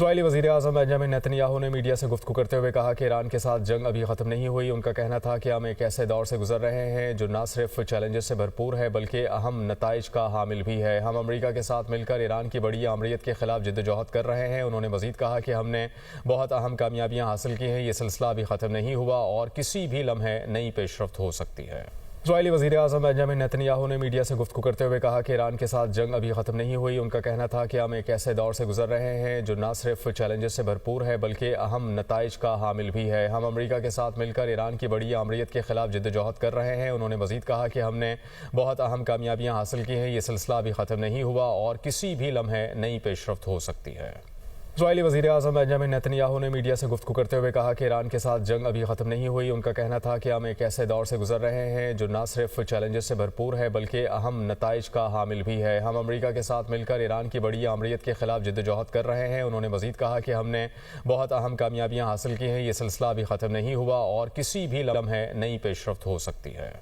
Israeli वज़ीर-ए-आज़म Benjamin Netanyahu ने media से गुफ्तगू करते हुए कहा कि ईरान के साथ जंग अभी ख़त्म नहीं हुई। उनका कहना था कि हम एक ऐसे दौर से गुजर रहे हैं जो न सिर्फ चैलेंजेस से भरपूर है बल्कि अहम नताइज का हामिल भी है। हम अमेरिका के साथ मिलकर ईरान की बड़ी आमरीत के खिलाफ जिद्दोजहद कर रहे हैं। उन्होंने मज़ीद कहा कि हमने बहुत अहम कामयाबियाँ हासिल की हैं। ये सिलसिला अभी ख़त्म नहीं हुआ और किसी भी लम्हे नई पेशरफ्त हो सकती है। इजरायली वज़ीर-ए-आज़म बेंजामिन नेतन्याहू ने मीडिया से गुफ्तगू करते हुए कहा कि ईरान के साथ जंग अभी ख़त्म नहीं हुई। उनका कहना था कि हम एक ऐसे दौर से गुजर रहे हैं जो न सिर्फ चैलेंजेस से भरपूर है बल्कि अहम नताइज का हामिल भी है। हम अमेरिका के साथ मिलकर ईरान की बड़ी आमरीत के खिलाफ जिद्दोजहद कर रहे हैं। उन्होंने मज़ीद कहा कि हमने बहुत अहम कामयाबियाँ हासिल की हैं। ये सिलसिला अभी ख़त्म नहीं हुआ और किसी भी लम्हे नई पेशरफ्त हो सकती है। इजरायली वज़ीर-ए-आज़म बेंजामिन नेतन्याहू ने मीडिया से गुफ्तगू करते हुए कहा कि ईरान के साथ जंग अभी ख़त्म नहीं हुई। उनका कहना था कि हम एक ऐसे दौर से गुजर रहे हैं जो न सिर्फ चैलेंजेस से भरपूर है बल्कि अहम नताइज का हामिल भी है। हम अमेरिका के साथ मिलकर ईरान की बड़ी आमरीत के खिलाफ जिद्दोजहद कर रहे हैं। उन्होंने मज़ीद कहा कि हमने बहुत अहम कामयाबियाँ हासिल की हैं। ये सिलसिला अभी ख़त्म नहीं हुआ और किसी भी लम्हे नई पेशरफ्त हो सकती है।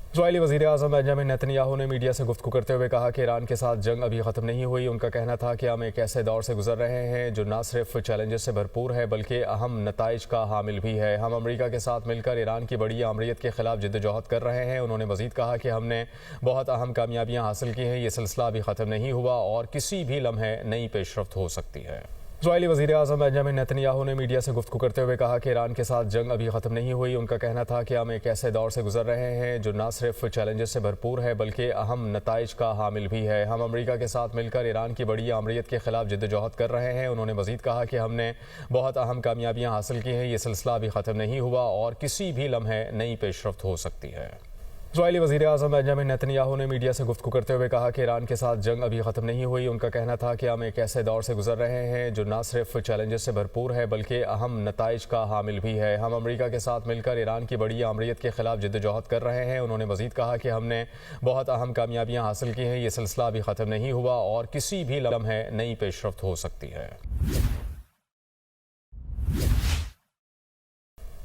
इजरायली वज़ीर-ए-आज़म बेंजामिन नेतन्याहू ने मीडिया से गुफ्तगू करते हुए कहा कि ईरान के साथ जंग अभी ख़त्म नहीं हुई। उनका कहना था कि हम एक ऐसे दौर से गुजर रहे हैं जो न सिर्फ चैलेंजेस से भरपूर है बल्कि अहम नताइज का हामिल भी है। हम अमेरिका के साथ मिलकर ईरान की बड़ी आमरीत के खिलाफ जिद्दोजहद कर रहे हैं। उन्होंने मज़ीद कहा कि हमने बहुत अहम कामयाबियाँ हासिल की हैं। ये सिलसिला अभी ख़त्म नहीं हुआ और किसी भी लम्हे नई पेशरफ्त हो सकती है। इजरायली वज़ीर-ए-आज़म बेंजामिन नेतन्याहू ने मीडिया से गुफ्तगू करते हुए कहा कि ईरान के साथ जंग अभी ख़त्म नहीं हुई। उनका कहना था कि हम एक ऐसे दौर से गुजर रहे हैं जो न सिर्फ चैलेंजेस से भरपूर है बल्कि अहम नताइज का हामिल भी है। हम अमेरिका के साथ मिलकर ईरान की बड़ी आमरीत के खिलाफ जिद्दोजहद कर रहे हैं। उन्होंने मज़ीद कहा कि हमने बहुत अहम कामयाबियाँ हासिल की हैं। ये सिलसिला अभी ख़त्म नहीं हुआ और किसी भी लम्हे नई पेशरफ्त हो सकती है। इजरायली वज़ीर-ए-आज़म बेंजामिन नेतन्याहू ने मीडिया से गुफ्तगू करते हुए कहा कि ईरान के साथ जंग अभी ख़त्म नहीं हुई। उनका कहना था कि हम एक ऐसे दौर से गुजर रहे हैं जो न सिर्फ चैलेंजेस से भरपूर है बल्कि अहम नताइज का हामिल भी है। हम अमेरिका के साथ मिलकर ईरान की बड़ी आमरीत के खिलाफ जिद्दोजहद कर रहे हैं। उन्होंने मज़ीद कहा कि हमने बहुत अहम कामयाबियाँ हासिल की हैं। ये सिलसिला अभी ख़त्म नहीं हुआ और किसी भी लम्हे नई पेशरफ्त हो सकती है।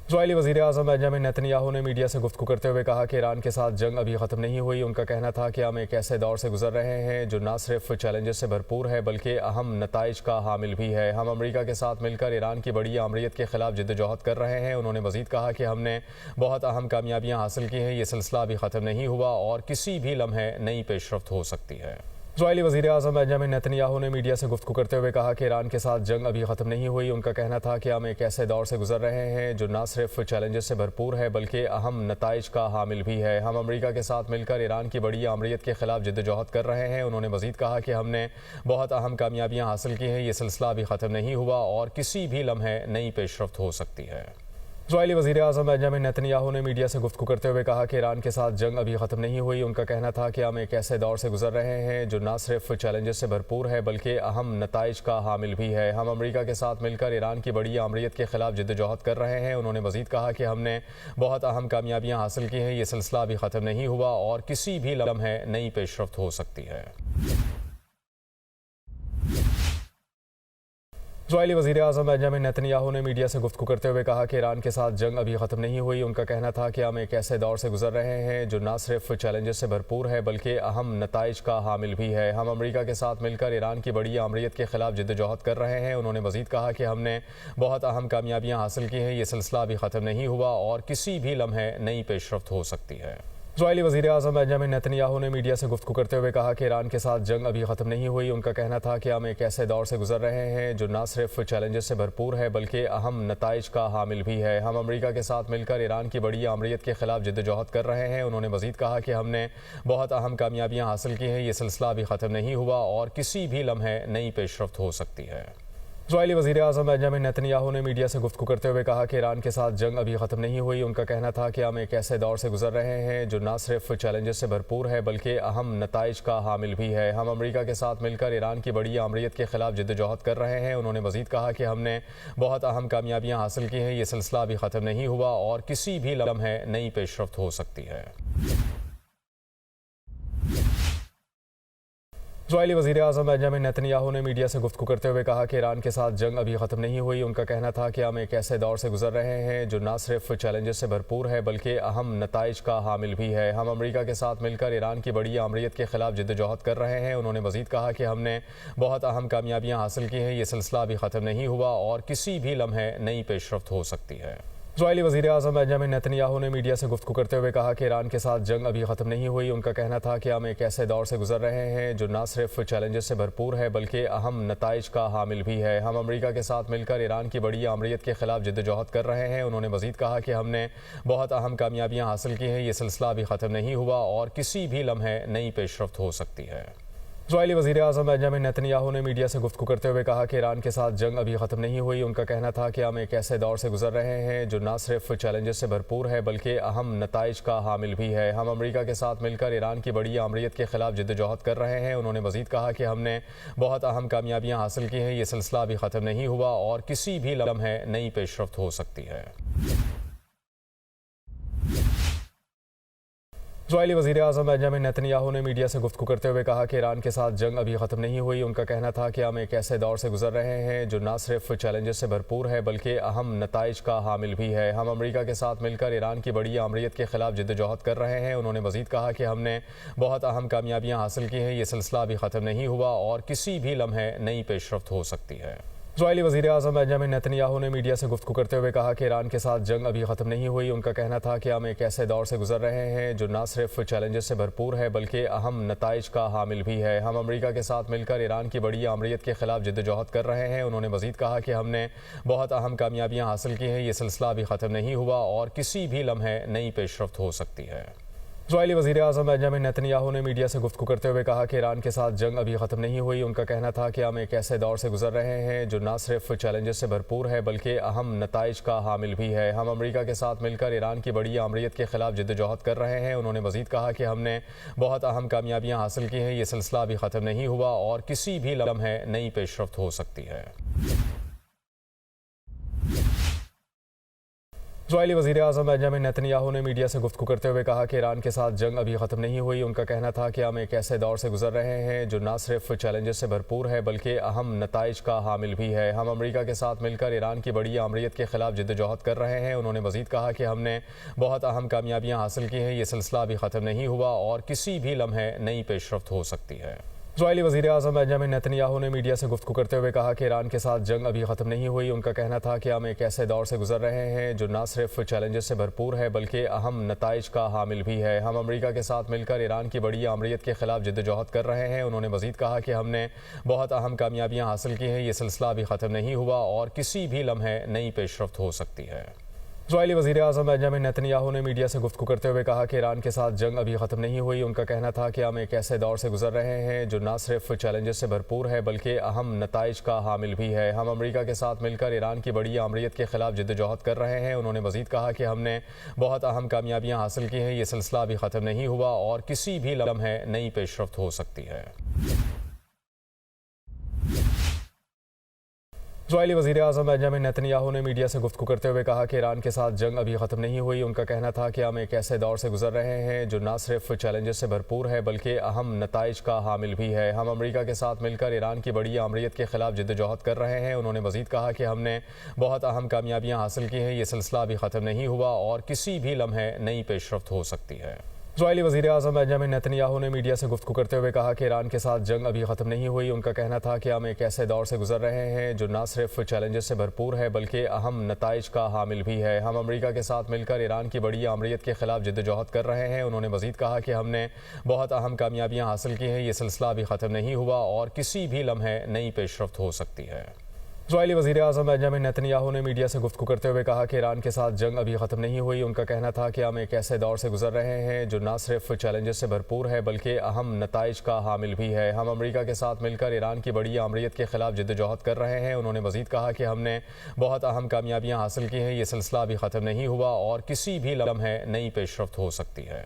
इजरायली वज़ीर-ए-आज़म बेंजामिन नेतन्याहू ने मीडिया से गुफ्तगू करते हुए कहा कि ईरान के साथ जंग अभी ख़त्म नहीं हुई। उनका कहना था कि हम एक ऐसे दौर से गुजर रहे हैं जो न सिर्फ चैलेंजेस से भरपूर है बल्कि अहम नताइज का हामिल भी है। हम अमेरिका के साथ मिलकर ईरान की बड़ी आमरीत के खिलाफ जिद्दोजहद कर रहे हैं। उन्होंने मज़ीद कहा कि हमने बहुत अहम कामयाबियाँ हासिल की हैं। ये सिलसिला अभी ख़त्म नहीं हुआ और किसी भी लम्हे नई पेशरफ्त हो सकती है। इजरायली वज़ीर-ए-आज़म बेंजामिन नेतन्याहू ने मीडिया से गुफ्तगू करते हुए कहा कि ईरान के साथ जंग अभी ख़त्म नहीं हुई। उनका कहना था कि हम एक ऐसे दौर से गुजर रहे हैं जो न सिर्फ चैलेंजेस से भरपूर है बल्कि अहम नताइज का हामिल भी है। हम अमेरिका के साथ मिलकर ईरान की बड़ी आमरीत के खिलाफ जिद्दोजहद कर रहे हैं। उन्होंने मज़ीद कहा कि हमने बहुत अहम कामयाबियाँ हासिल की हैं। ये सिलसिला अभी ख़त्म नहीं हुआ और किसी भी लम्हे नई पेशरफ्त हो सकती है। इजरायली वज़ीर-ए-आज़म बेंजामिन नेतन्याहू ने मीडिया से गुफ्तगू करते हुए कहा कि ईरान के साथ जंग अभी ख़त्म नहीं हुई। उनका कहना था कि हम एक ऐसे दौर से गुजर रहे हैं जो न सिर्फ चैलेंजेस से भरपूर है बल्कि अहम नताइज का हामिल भी है। हम अमेरिका के साथ मिलकर ईरान की बड़ी आमरीत के खिलाफ जिद्दोजहद कर रहे हैं। उन्होंने मज़ीद कहा कि हमने बहुत अहम कामयाबियाँ हासिल की हैं। ये सिलसिला अभी ख़त्म नहीं हुआ और किसी भी लम्हे नई पेशरफ्त हो सकती है। इजरायली वज़ीर-ए-आज़म बेंजामिन नेतन्याहू ने मीडिया से गुफ्तगू करते हुए कहा कि ईरान के साथ जंग अभी ख़त्म नहीं हुई। उनका कहना था कि हम एक ऐसे दौर से गुजर रहे हैं जो न सिर्फ चैलेंजेस से भरपूर है बल्कि अहम नताइज का हामिल भी है। हम अमेरिका के साथ मिलकर ईरान की बड़ी आमरीत के खिलाफ जिद्दोजहद कर रहे हैं। उन्होंने मज़ीद कहा कि हमने बहुत अहम कामयाबियाँ हासिल की हैं। ये सिलसिला अभी ख़त्म नहीं हुआ और किसी भी लम्हे नई पेशरफ्त हो सकती है। इजरायली वज़ीर-ए-आज़म बेंजामिन नेतन्याहू ने मीडिया से गुफ्तगू करते हुए कहा कि ईरान के साथ जंग अभी ख़त्म नहीं हुई। उनका कहना था कि हम एक ऐसे दौर से गुजर रहे हैं जो न सिर्फ चैलेंजेस से भरपूर है बल्कि अहम नताइज का हामिल भी है। हम अमेरिका के साथ मिलकर ईरान की बड़ी आमरीत के खिलाफ जिद्दोजहद कर रहे हैं। उन्होंने मज़ीद कहा कि हमने बहुत अहम कामयाबियाँ हासिल की हैं। ये सिलसिला अभी ख़त्म नहीं हुआ और किसी भी लम्हे नई पेशरफ्त हो सकती है। इजरायली वज़ीर-ए-आज़म बेंजामिन नेतन्याहू ने मीडिया से गुफ्तगू करते हुए कहा कि ईरान के साथ जंग अभी ख़त्म नहीं हुई। उनका कहना था कि हम एक ऐसे दौर से गुजर रहे हैं जो न सिर्फ चैलेंजेस से भरपूर है बल्कि अहम नताइज का हामिल भी है। हम अमेरिका के साथ मिलकर ईरान की बड़ी आमरीत के खिलाफ जिद्दोजहद कर रहे हैं। उन्होंने मज़ीद कहा कि हमने बहुत अहम कामयाबियाँ हासिल की हैं। ये सिलसिला अभी ख़त्म नहीं हुआ और किसी भी लम्हे नई पेशरफ्त हो सकती है। इजरायली वज़ीर-ए-आज़म बेंजामिन नेतन्याहू ने मीडिया से गुफ्तगू करते हुए कहा कि ईरान के साथ जंग अभी ख़त्म नहीं हुई। उनका कहना था कि हम एक ऐसे दौर से गुजर रहे हैं जो न सिर्फ चैलेंजेस से भरपूर है बल्कि अहम नताइज का हामिल भी है। हम अमेरिका के साथ मिलकर ईरान की बड़ी आमरीत के खिलाफ जिद्दोजहद कर रहे हैं। उन्होंने मज़ीद कहा कि हमने बहुत अहम कामयाबियाँ हासिल की हैं। ये सिलसिला अभी ख़त्म नहीं हुआ और किसी भी लम्हे नई पेशरफ्त हो सकती है। इजरायली वज़ीर-ए-आज़म बेंजामिन नेतन्याहू ने मीडिया से गुफ्तगू करते हुए कहा कि ईरान के साथ जंग अभी ख़त्म नहीं हुई। उनका कहना था कि हम एक ऐसे दौर से गुजर रहे हैं जो न सिर्फ चैलेंजेस से भरपूर है बल्कि अहम नताइज का हामिल भी है। हम अमेरिका के साथ मिलकर ईरान की बड़ी आमरीत के खिलाफ जिद्दोजहद कर रहे हैं। उन्होंने मज़ीद कहा कि हमने बहुत अहम कामयाबियाँ हासिल की हैं। ये सिलसिला अभी ख़त्म नहीं हुआ और किसी भी लम्हे नई पेशरफ्त हो सकती है। इजरायली वज़ीर-ए-आज़म बेंजामिन नेतन्याहू ने मीडिया से गुफ्तगू करते हुए कहा कि ईरान के साथ जंग अभी ख़त्म नहीं हुई। उनका कहना था कि हम एक ऐसे दौर से गुजर रहे हैं जो न सिर्फ चैलेंजेस से भरपूर है बल्कि अहम नताइज का हामिल भी है। हम अमेरिका के साथ मिलकर ईरान की बड़ी आमरीत के खिलाफ जिद्दोजहद कर रहे हैं। उन्होंने मज़ीद कहा कि हमने बहुत अहम कामयाबियाँ हासिल की हैं। ये सिलसिला अभी ख़त्म नहीं हुआ और किसी भी लम्हे नई पेशरफ्त हो सकती है। इजरायली वज़ीर-ए-आज़म बेंजामिन नेतन्याहू ने मीडिया से गुफ्तगू करते हुए कहा कि ईरान के साथ जंग अभी ख़त्म नहीं हुई। उनका कहना था कि हम एक ऐसे दौर से गुजर रहे हैं जो न सिर्फ चैलेंजेस से भरपूर है बल्कि अहम नताइज का हामिल भी है। हम अमेरिका के साथ मिलकर ईरान की बड़ी आमरीत के खिलाफ जिद्दोजहद कर रहे हैं। उन्होंने मज़ीद कहा कि हमने बहुत अहम कामयाबियाँ हासिल की हैं। ये सिलसिला अभी ख़त्म नहीं हुआ और किसी भी लम्हे नई पेशरफ्त हो सकती है। इजरायली वज़ीर-ए-आज़म बेंजामिन नेतन्याहू ने मीडिया से गुफ्तगू करते हुए कहा कि ईरान के साथ जंग अभी ख़त्म नहीं हुई। उनका कहना था कि हम एक ऐसे दौर से गुजर रहे हैं जो न सिर्फ चैलेंजेस से भरपूर है बल्कि अहम नताइज का हामिल भी है। हम अमेरिका के साथ मिलकर ईरान की बड़ी आमरीत के खिलाफ जिद्दोजहद कर रहे हैं। उन्होंने मज़ीद कहा कि हमने बहुत अहम कामयाबियाँ हासिल की हैं। ये सिलसिला अभी ख़त्म नहीं हुआ और किसी भी लम्हे नई पेशरफ्त हो सकती है। इजरायली वज़ीर-ए-आज़म बेंजामिन नेतन्याहू ने मीडिया से गुफ्तगू करते हुए कहा कि ईरान के साथ जंग अभी ख़त्म नहीं हुई। उनका कहना था कि हम एक ऐसे दौर से गुजर रहे हैं जो न सिर्फ चैलेंजेस से भरपूर है बल्कि अहम नताइज का हामिल भी है। हम अमेरिका के साथ मिलकर ईरान की बड़ी आमरीत के खिलाफ जिद्दोजहद कर रहे हैं। उन्होंने मज़ीद कहा कि हमने बहुत अहम कामयाबियाँ हासिल की हैं। ये सिलसिला अभी ख़त्म नहीं हुआ और किसी भी लम्हे नई पेशरफ्त हो सकती है। इजरायली वज़ीर-ए-आज़म बेंजामिन नेतन्याहू ने मीडिया से गुफ्तगू करते हुए कहा कि ईरान के साथ जंग अभी ख़त्म नहीं हुई। उनका कहना था कि हम एक ऐसे दौर से गुजर रहे हैं जो न सिर्फ चैलेंजेस से भरपूर है बल्कि अहम नताइज का हामिल भी है। हम अमेरिका के साथ मिलकर ईरान की बड़ी आमरीत के खिलाफ जिद्दोजहद कर रहे हैं। उन्होंने मज़ीद कहा कि हमने बहुत अहम कामयाबियाँ हासिल की हैं। ये सिलसिला अभी ख़त्म नहीं हुआ और किसी भी लम्हे नई पेशरफ्त हो सकती है। इजरायली वज़ीर-ए-आज़म बेंजामिन नेतन्याहू ने मीडिया से गुफ्तगू करते हुए कहा कि ईरान के साथ जंग अभी ख़त्म नहीं हुई। उनका कहना था कि हम एक ऐसे दौर से गुजर रहे हैं जो न सिर्फ चैलेंजेस से भरपूर है बल्कि अहम नताइज का हामिल भी है। हम अमेरिका के साथ मिलकर ईरान की बड़ी आमरीत के खिलाफ जिद्दोजहद कर रहे हैं। उन्होंने मज़ीद कहा कि हमने बहुत अहम कामयाबियाँ हासिल की हैं। ये सिलसिला अभी ख़त्म नहीं हुआ और किसी भी लम्हे नई पेशरफ्त हो सकती है। इजरायली वज़ीर-ए-आज़म बेंजामिन नेतन्याहू ने मीडिया से गुफ्तगू करते हुए कहा कि ईरान के साथ जंग अभी ख़त्म नहीं हुई। उनका कहना था कि हम एक ऐसे दौर से गुजर रहे हैं जो न सिर्फ चैलेंजेस से भरपूर है बल्कि अहम नताइज का हामिल भी है। हम अमेरिका के साथ मिलकर ईरान की बड़ी आमरीत के खिलाफ जिद्दोजहद कर रहे हैं। उन्होंने मज़ीद कहा कि हमने बहुत अहम कामयाबियाँ हासिल की हैं। ये सिलसिला अभी ख़त्म नहीं हुआ और किसी भी लम्हे नई पेशरफ्त हो सकती है। इजरायली वज़ीर-ए-आज़म बेंजामिन नेतन्याहू ने मीडिया से गुफ्तगू करते हुए कहा कि ईरान के साथ जंग अभी ख़त्म नहीं हुई। उनका कहना था कि हम एक ऐसे दौर से गुजर रहे हैं जो न सिर्फ चैलेंजेस से भरपूर है बल्कि अहम नताइज का हामिल भी है। हम अमेरिका के साथ मिलकर ईरान की बड़ी आमरीत के खिलाफ जिद्दोजहद कर रहे हैं। उन्होंने मज़ीद कहा कि हमने बहुत अहम कामयाबियाँ हासिल की हैं। ये सिलसिला अभी ख़त्म नहीं हुआ और किसी भी लम्हे नई पेशरफ्त हो सकती है। इजरायली वज़ीर-ए-आज़म बेंजामिन नेतन्याहू ने मीडिया से गुफ्तगू करते हुए कहा कि ईरान के साथ जंग अभी ख़त्म नहीं हुई। उनका कहना था कि हम एक ऐसे दौर से गुजर रहे हैं जो न सिर्फ चैलेंजेस से भरपूर है बल्कि अहम नताइज का हामिल भी है। हम अमेरिका के साथ मिलकर ईरान की बड़ी आमरीत के खिलाफ जिद्दोजहद कर रहे हैं। उन्होंने मज़ीद कहा कि हमने बहुत अहम कामयाबियाँ हासिल की हैं। ये सिलसिला अभी ख़त्म नहीं हुआ और किसी भी लम्हे नई पेशरफ्त हो सकती है। इजरायली वज़ीर-ए-आज़म बेंजामिन नेतन्याहू ने मीडिया से गुफ्तगू करते हुए कहा कि ईरान के साथ जंग अभी ख़त्म नहीं हुई। उनका कहना था कि हम एक ऐसे दौर से गुजर रहे हैं जो न सिर्फ चैलेंजेस से भरपूर है बल्कि अहम नताइज का हामिल भी है। हम अमेरिका के साथ मिलकर ईरान की बड़ी आमरीत के खिलाफ जिद्दोजहद कर रहे हैं। उन्होंने मज़ीद कहा कि हमने बहुत अहम कामयाबियाँ हासिल की हैं। ये सिलसिला अभी ख़त्म नहीं हुआ और किसी भी लम्हे नई पेशरफ्त हो सकती है।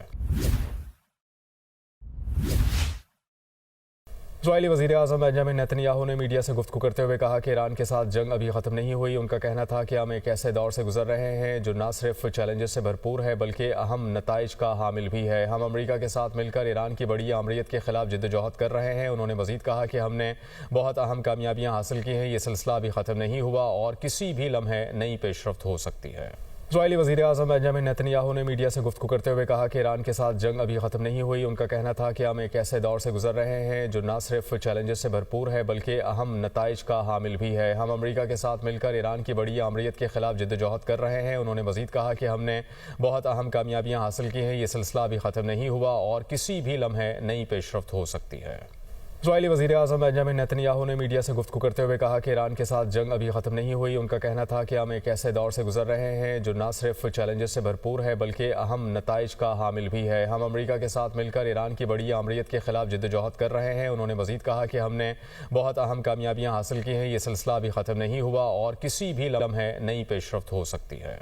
इजरायली वज़ीर-ए-आज़म बेंजामिन नेतन्याहू ने मीडिया से गुफ्तगू करते हुए कहा कि ईरान के साथ जंग अभी ख़त्म नहीं हुई। उनका कहना था कि हम एक ऐसे दौर से गुजर रहे हैं जो न सिर्फ चैलेंजेस से भरपूर है बल्कि अहम नताइज का हामिल भी है। हम अमेरिका के साथ मिलकर ईरान की बड़ी आमरीत के खिलाफ जिद्दोजहद कर रहे हैं। उन्होंने मज़ीद कहा कि हमने बहुत अहम कामयाबियाँ हासिल की हैं। ये सिलसिला अभी ख़त्म नहीं हुआ और किसी भी लम्हे नई पेशरफ्त हो सकती है। इजरायली वज़ीर-ए-आज़म बेंजामिन नेतन्याहू ने मीडिया से गुफ्तगू करते हुए कहा कि ईरान के साथ जंग अभी ख़त्म नहीं हुई। उनका कहना था कि हम एक ऐसे दौर से गुजर रहे हैं जो न सिर्फ चैलेंजेस से भरपूर है बल्कि अहम नताइज का हामिल भी है। हम अमेरिका के साथ मिलकर ईरान की बड़ी आमरीत के खिलाफ जिद्दोजहद कर रहे हैं। उन्होंने मज़ीद कहा कि हमने बहुत अहम कामयाबियाँ हासिल की हैं। ये सिलसिला अभी ख़त्म नहीं हुआ और किसी भी लम्हे नई पेशरफ्त हो सकती है। इजरायली वज़ीर-ए-आज़म बेंजामिन नेतन्याहू ने मीडिया से गुफ्तगू करते हुए कहा कि ईरान के साथ जंग अभी ख़त्म नहीं हुई। उनका कहना था कि हम एक ऐसे दौर से गुजर रहे हैं जो न सिर्फ चैलेंजेस से भरपूर है बल्कि अहम नताइज का हामिल भी है। हम अमेरिका के साथ मिलकर ईरान की बड़ी आमरीत के खिलाफ जिद्दोजहद कर रहे हैं। उन्होंने मज़ीद कहा कि हमने बहुत अहम कामयाबियाँ हासिल की हैं। ये सिलसिला अभी ख़त्म नहीं हुआ और किसी भी लम्हे नई पेशरफ्त हो सकती है।